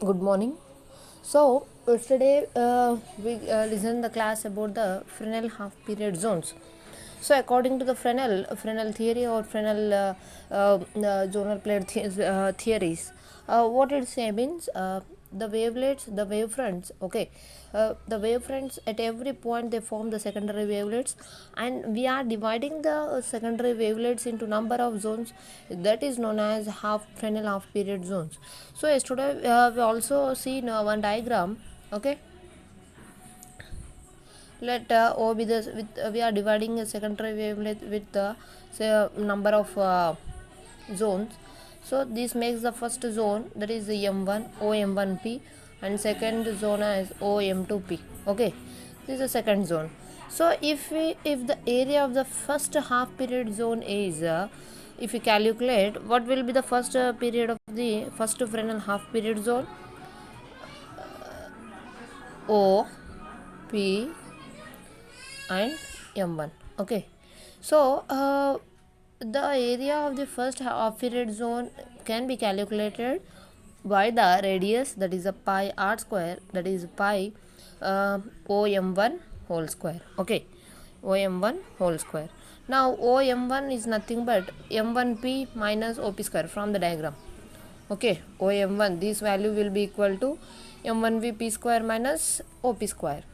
Good morning. So yesterday we listened the class about the Fresnel half period zones. So according to the Fresnel theory or Fresnel zonal plate theories, what it say means the wavelets, the wavefronts. Okay, the wavefronts at every point they form the secondary wavelets, and we are dividing the secondary wavelets into number of zones that is known as Fresnel half period zones. So yesterday we also seen one diagram. Okay, let O be the with we are dividing a secondary wavelet with the say number of zones. So this makes the first zone, that is the M1 OM1P, and second zone as OM2P. Okay, this is the second zone. So if the area of the first half period zone is if we calculate, what will be the first period of the first Fresnel half period zone? O, P, and M1. Okay, so the area of the first half period zone can be calculated by the radius, that is a pi r square, that is pi OM1 whole square. Okay, OM1 whole square. Now OM1 is nothing but M1P minus OP square from the diagram. Okay, OM1, this value will be equal to M1VP square minus OP square.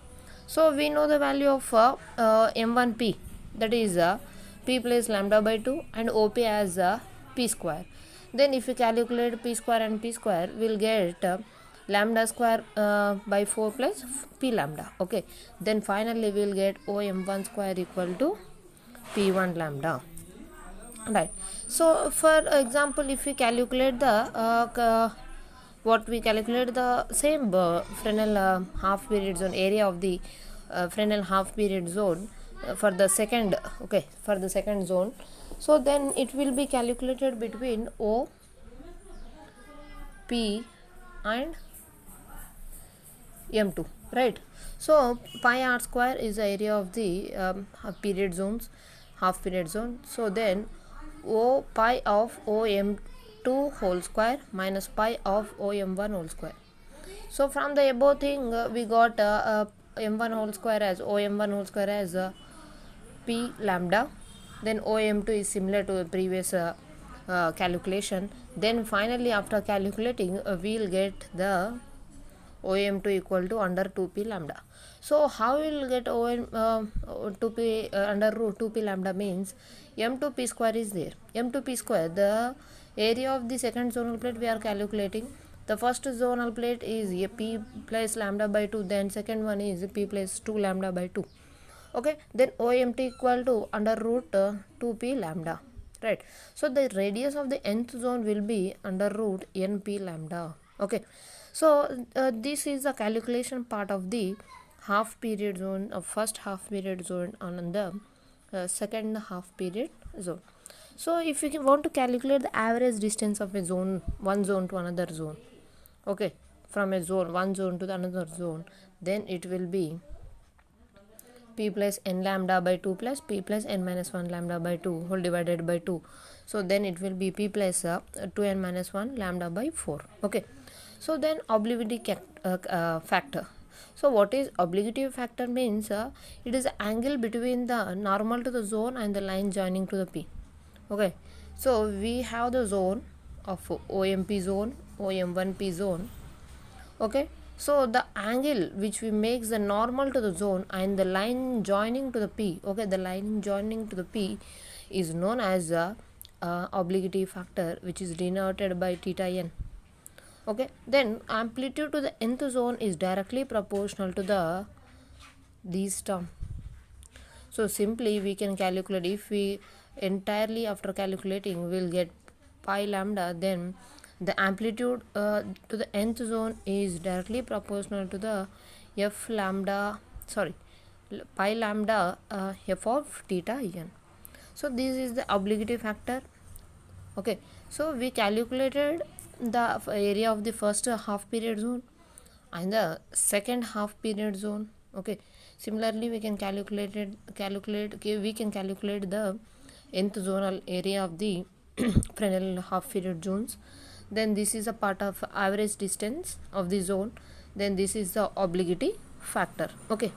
So we know the value of M1P, that is P plus lambda by 2, and OP as P square. Then if we calculate P square and P square, we'll get lambda square by 4 plus P lambda. Okay, then finally we'll get OM1 square equal to P1 lambda. Right. So for example, if we calculate the what we calculate the same Fresnel half period zone area of the Fresnel half period zone for the second, okay, for the second zone. So then it will be calculated between O, P, and M2, right? So pi r square is the area of the period zones, half period zone. So then O pi of OM2 whole square minus pi of OM1 whole square. So from the above thing we got M1 whole square as OM1 whole square as P lambda. Then OM2 is similar to the previous calculation. Then finally after calculating we'll get the OM2 equal to under 2p lambda. So how we will get OM 2p under root 2p lambda means M2p square is there. M2p square, the area of the second zonal plate we are calculating. The first zonal plate is a p plus lambda by 2, then second one is p plus 2 lambda by 2. Okay, then OMT equal to under root 2p lambda, right? So the radius of the nth zone will be under root np lambda. Okay, so this is the calculation part of the half period zone of first half period zone on the second half period zone. So if you want to calculate the average distance of a zone, one zone to another zone, okay, from a zone, one zone to the another zone, then it will be p plus n lambda by 2 plus p plus n minus 1 lambda by 2 whole divided by 2. So then it will be p plus 2n minus 1 lambda by 4. Okay, so then obliquity factor. So what is obliquity factor means it is the angle between the normal to the zone and the line joining to the p. Okay, so we have the zone of OMP zone, OM1P zone. Okay, so the angle which we makes the normal to the zone and the line joining to the p, okay, the line joining to the p is known as the obliquity factor, which is denoted by theta n. Okay, then amplitude to the nth zone is directly proportional to the these term. So simply we can calculate, if we entirely after calculating we'll get pi lambda, then the amplitude to the nth zone is directly proportional to the f lambda, sorry, pi lambda f of theta n. So this is the obliquity factor. Okay, so we calculated the area of the first half period zone and the second half period zone. Okay, similarly we can calculate the nth zonal area of the Fresnel half period zones. then this is a part of average distance of the zone, then this is the obliquity factor. Okay.